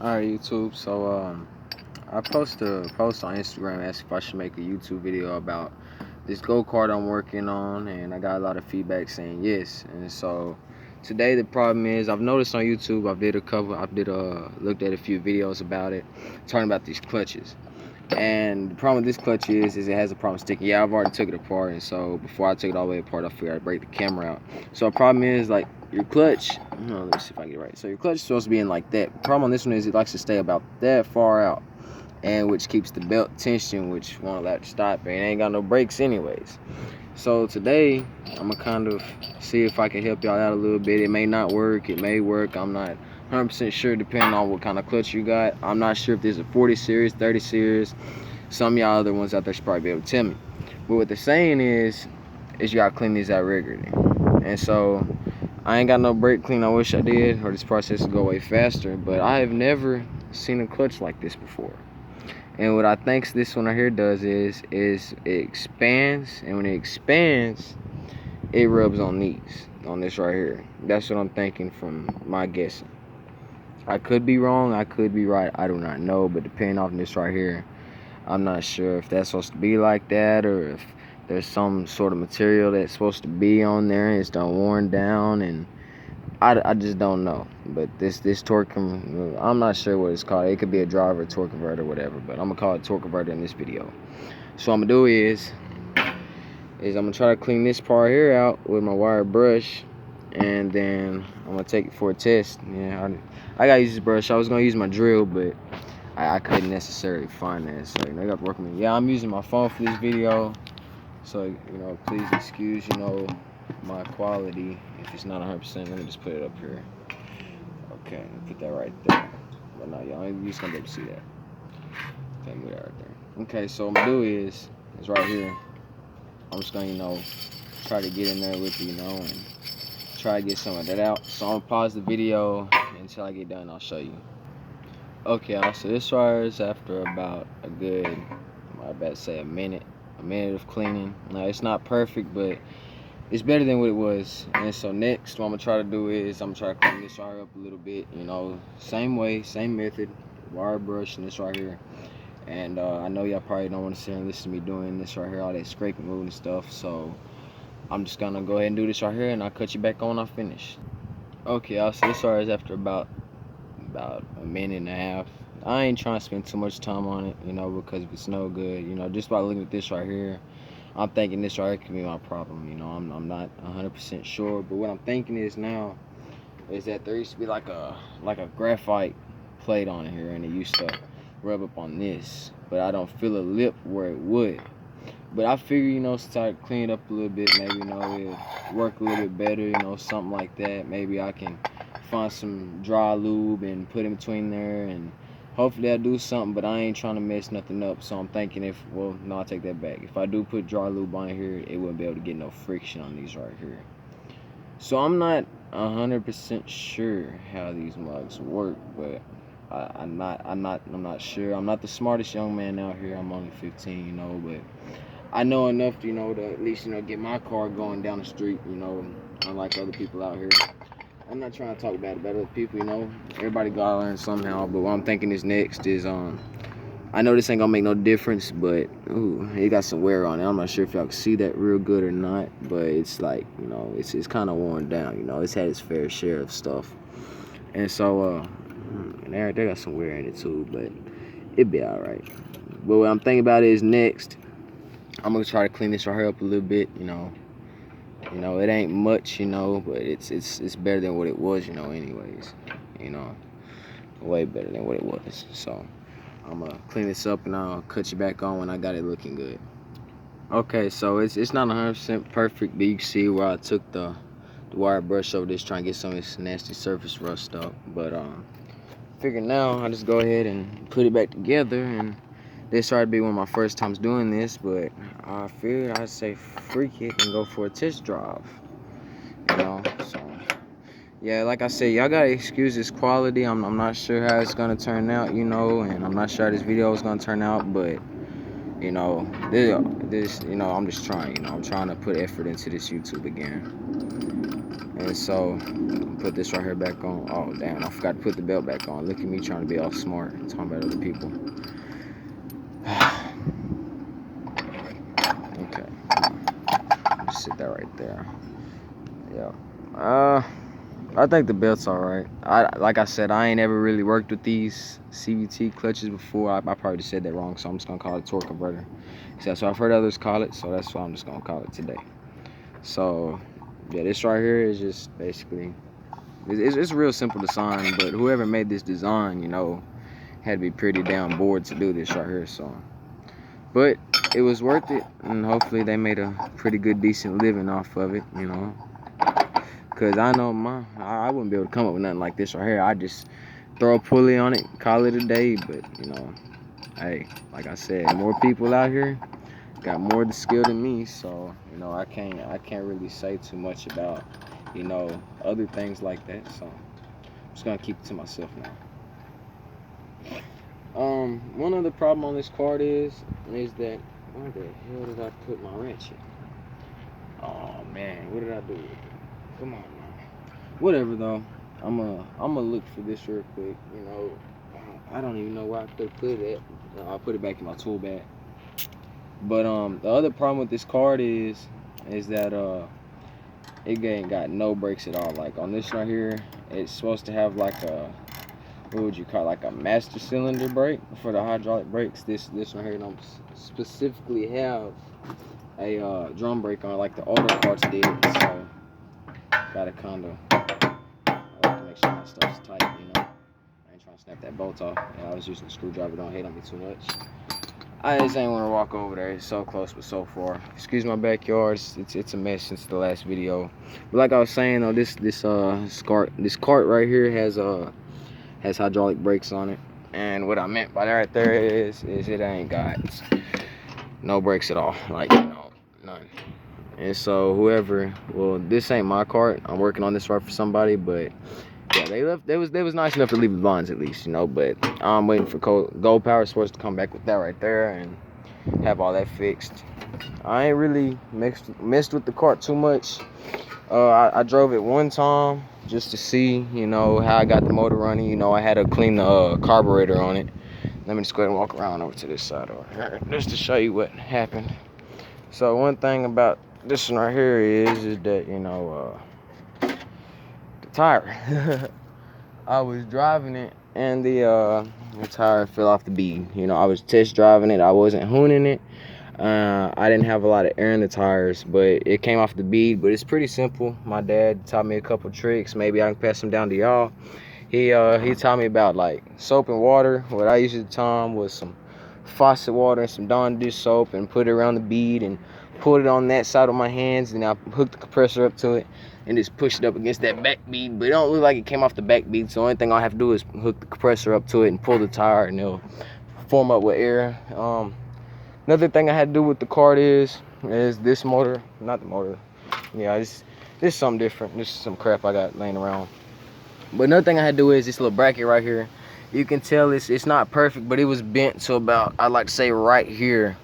Alright, YouTube. So I posted a post on Instagram asking if I should make a YouTube video about this go-kart I'm working on, and I got a lot of feedback saying yes. And so today the problem is I've noticed on YouTube looked at a few videos about it, talking about these clutches. And the problem with this clutch is it has a problem sticking. Yeah, I've already took it apart, and so before I took it all the way apart, I figured I'd break the camera out. So the problem is, like, your clutch, let me see if I get it right. So your clutch is supposed to be in like that. The problem on this one is it likes to stay about that far out, and which keeps the belt tension, which won't allow it to stop, and it ain't got no brakes anyways. So today, I'm gonna kind of see if I can help y'all out a little bit. It may not work, it may work, I'm not 100% sure depending on what kind of clutch you got. I'm not sure if there's a 40 series, 30 series. Some of y'all other ones out there should probably be able to tell me. But what they're saying is you gotta clean these out regularly. And so I ain't got no brake clean. I wish I did, or this process would go way faster. But I have never seen a clutch like this before. And what I think this one right here does is it expands, and when it expands, it rubs on this right here. That's what I'm thinking from my guessing. I could be wrong, I could be right, I do not know, but depending on this right here, I'm not sure if that's supposed to be like that, or if there's some sort of material that's supposed to be on there and it's done worn down, and I just don't know. But this torque, I'm not sure what it's called. It could be a driver, torque converter, whatever, but I'm gonna call it torque converter in this video. So what I'm gonna do is I'm gonna try to clean this part here out with my wire brush, and then I'm gonna take it for a test. Yeah, I gotta use this brush. I was gonna use my drill, but I couldn't necessarily find that, so I got to work with me. Yeah, I'm using my phone for this video, so please excuse my quality if it's not 100%. Let me just put it up here. Okay, put that right there. But no, y'all ain't just gonna be able to see that. Okay, move that right there. Okay, so what I'm gonna do is right here. I'm just gonna try to get in there with you, and try to get some of that out. So I'm gonna pause the video until I get done. I'll show you. Okay, so this wire is after about a good, I bet say a minute of cleaning. Now it's not perfect, but it's better than what it was. And so next, what I'm gonna try to do is I'm gonna try to clean this wire up a little bit. Same way, same method, wire brush and this right here. And I know y'all probably don't want to sit and listen to me doing this right here, all that scraping, moving stuff. So I'm just gonna go ahead and do this right here, and I'll cut you back on when I finish. Okay, so this wire is after about a minute and a half. I ain't trying to spend too much time on it, because if it's no good, just by looking at this right here, I'm thinking this right here could be my problem. I'm not 100% sure, but what I'm thinking is now is that there used to be like a graphite plate on here, and it used to rub up on this, but I don't feel a lip where it would. But I figure, start cleaning it up a little bit, maybe, it'll work a little bit better, something like that. Maybe I can find some dry lube and put in between there, and hopefully I'll do something, but I ain't trying to mess nothing up. So I'm thinking no, I'll take that back. If I do put dry lube on here, it wouldn't be able to get no friction on these right here. So I'm not 100% sure how these mugs work, but I'm not sure. I'm not the smartest young man out here. I'm only 15, but I know enough to, to at least, get my car going down the street, unlike other people out here. I'm not trying to talk bad about other people, Everybody gotta learn somehow, but what I'm thinking is next is, I know this ain't gonna make no difference, but, it got some wear on it. I'm not sure if y'all can see that real good or not, but it's like, it's kind of worn down, It's had its fair share of stuff. And so, and they got some wear in it too, but it'd be alright. But what I'm thinking about is next, I'm gonna try to clean this right here up a little bit, it ain't much, but it's better than what it was, anyways, way better than what it was. So I'm gonna clean this up, and I'll cut you back on when I got it looking good. Okay, so it's not 100% perfect, but you can see where I took the wire brush over this, trying to get some of this nasty surface rust up. But figure now I just go ahead and put it back together, and this started to be one of my first times doing this, but I figured I'd say freak it and go for a test drive, so yeah, like I said, y'all gotta excuse this quality. I'm not sure how it's gonna turn out, and I'm not sure how this video is gonna turn out, but this I'm just trying, I'm trying to put effort into this YouTube again. And so put this right here back on. Oh damn, I forgot to put the belt back on. Look at me trying to be all smart, talking about other people. Okay, just sit that right there. Yeah. I think the belt's alright. Like I said, I ain't ever really worked with these CVT clutches before. I probably just said that wrong, so I'm just gonna call it torque converter. So that's what I've heard others call it, so that's what I'm just gonna call it today. So yeah, this right here is just basically it's real simple design, but whoever made this design, you know, had to be pretty damn bored to do this right here. So, but it was worth it, and hopefully they made a pretty good, decent living off of it, you know. Cause I know I wouldn't be able to come up with nothing like this right here. I just throw a pulley on it, call it a day. But you know, hey, like I said, more people out here got more the skill than me, so you know I can't really say too much about, you know, other things like that. So I'm just gonna keep it to myself now. One other problem on this card is that where the hell did I put my wrench? Oh man, what did I do with it? Come on, man. Whatever though. I'ma look for this real quick. You know, I don't even know where I could have put it at. I'll put it back in my tool bag. But the other problem with this card is that it ain't got no brakes at all. Like on this right here, it's supposed to have like a, what would you call it, like a master cylinder brake for the hydraulic brakes. This right here don't specifically have a drum brake on it like the older carts did. So gotta kind of, I like to make sure my stuff's tight, you know. I ain't trying to snap that bolt off. And I was using a screwdriver, don't hate on me too much. I just ain't want to walk over there. It's so close but so far. Excuse my backyard. It's a mess since the last video. But like I was saying though, this cart right here has hydraulic brakes on it. And what I meant by that right there is it ain't got no brakes at all. Like, you know, none. And so whoever, well, this ain't my cart. I'm working on this right for somebody, but yeah, they was nice enough to leave the bonds at least, you know. But I'm waiting for Gold Power Sports to come back with that right there and have all that fixed. I ain't really messed with the cart too much. I drove it one time just to see, you know, how I got the motor running. You know, I had to clean the carburetor on it. Let me just go ahead and walk around over to this side over here just to show you what happened. So one thing about this one right here is that, you know, the tire. I was driving it and the tire fell off the bead. You know, I was test driving it. I wasn't hooning it. I didn't have a lot of air in the tires, but it came off the bead. But it's pretty simple. My dad taught me a couple tricks. Maybe I can pass them down to y'all. He taught me about like soap and water. What I used at the time was some faucet water and some Dawn dish soap and put it around the bead and pulled it on that side of my hands, and I hooked the compressor up to it and just pushed it up against that back bead. But it don't look like it came off the back bead, so the only thing I have to do is hook the compressor up to it and pull the tire, and it'll form up with air. Another thing I had to do with the cart is this motor, not the motor. Yeah, this is something different. This is some crap I got laying around. But another thing I had to do is this little bracket right here. You can tell it's not perfect, but it was bent to about, I'd like to say right here.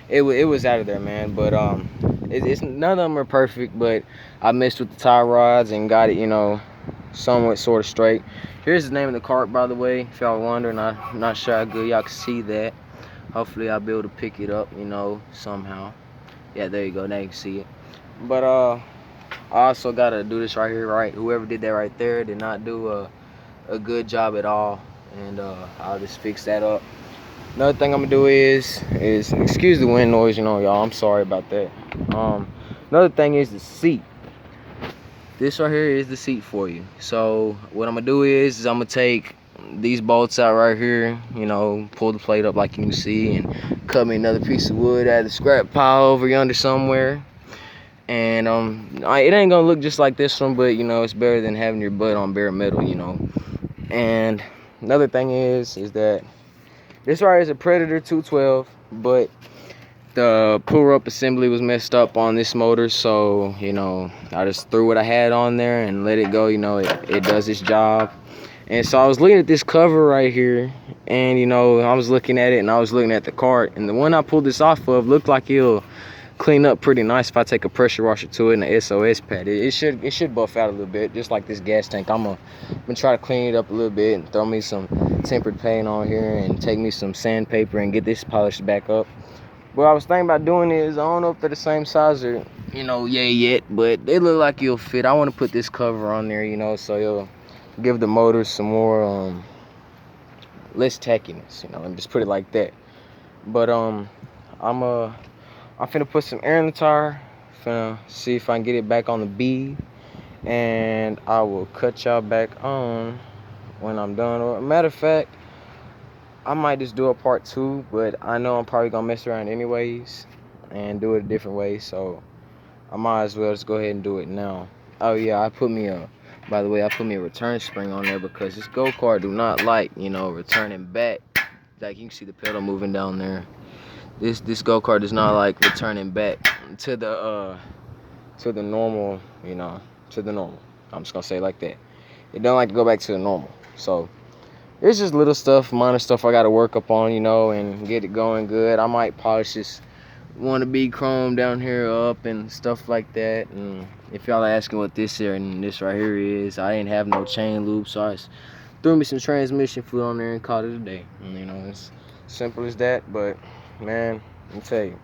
It was out of there, man. But it's none of them are perfect, but I messed with the tie rods and got it, you know, somewhat sort of straight. Here's the name of the cart, by the way, if y'all wondering. I'm not sure how good y'all can see that. Hopefully I'll be able to pick it up, you know, somehow. Yeah, there you go. Now you can see it. But I also gotta do this right here, right? Whoever did that right there did not do a good job at all, and I'll just fix that up. Another thing I'm gonna do is excuse the wind noise, you know, y'all. I'm sorry about that. Another thing is the seat. This right here is the seat for you. So what I'm gonna do is I'm gonna take these bolts out right here, you know, pull the plate up like you can see, and cut me another piece of wood out of the scrap pile over yonder somewhere. And it ain't gonna look just like this one, but you know, it's better than having your butt on bare metal, you know. And another thing is that this right here is a Predator 212, but the pull-up assembly was messed up on this motor, so you know, I just threw what I had on there and let it go. You know, it does its job. And so I was looking at this cover right here, and you know, I was looking at it and I was looking at the cart, and the one I pulled this off of looked like it'll clean up pretty nice if I take a pressure washer to it and the SOS pad. It should buff out a little bit, just like this gas tank. I'm gonna try to clean it up a little bit and throw me some tempered paint on here and take me some sandpaper and get this polished back up. What I was thinking about doing is, I don't know if they're the same size or, yet, but they look like you'll fit. I want to put this cover on there, so you'll give the motor some more, less tackiness, let me just put it like that. But, I'm finna put some air in the tire, finna see if I can get it back on the bead, and I will cut y'all back on when I'm done. Or, matter of fact, I might just do a part 2, but I know I'm probably gonna mess around anyways and do it a different way, so I might as well just go ahead and do it now. Oh yeah, by the way, I put me a return spring on there because this go-kart do not like, returning back. Like, you can see the pedal moving down there. This go-kart does not like returning back to the normal, to the normal. I'm just gonna say it like that. It don't like to go back to the normal. So it's just little stuff, minor stuff I gotta work up on, and get it going good. I might polish this wannabe chrome down here up and stuff like that. And if y'all are asking what this here and this right here is, I didn't have no chain loop, so I just threw me some transmission fluid on there and called it a day. And, it's simple as that. But man, let me tell you,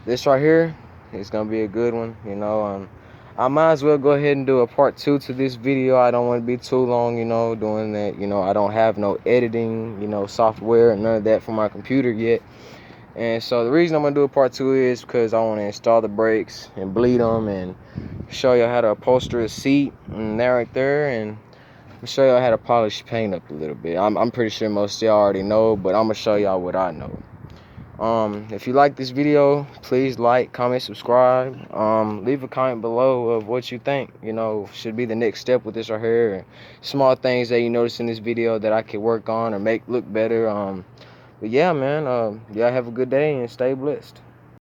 this right here is gonna be a good one. I might as well go ahead and do a part 2 to this video. I don't want to be too long, doing that. I don't have no editing, software and none of that for my computer yet. And so the reason I'm gonna do a part 2 is because I want to install the brakes and bleed them and show you how to upholster a seat and that right there, and show y'all how to polish paint up a little bit. I'm pretty sure most of y'all already know, but I'm gonna show y'all what I know. If you like this video, please like, comment, subscribe. Leave a comment below of what you think, should be the next step with this right here. Or small things that you notice in this video that I could work on or make look better. But yeah, man, y'all have a good day and stay blessed.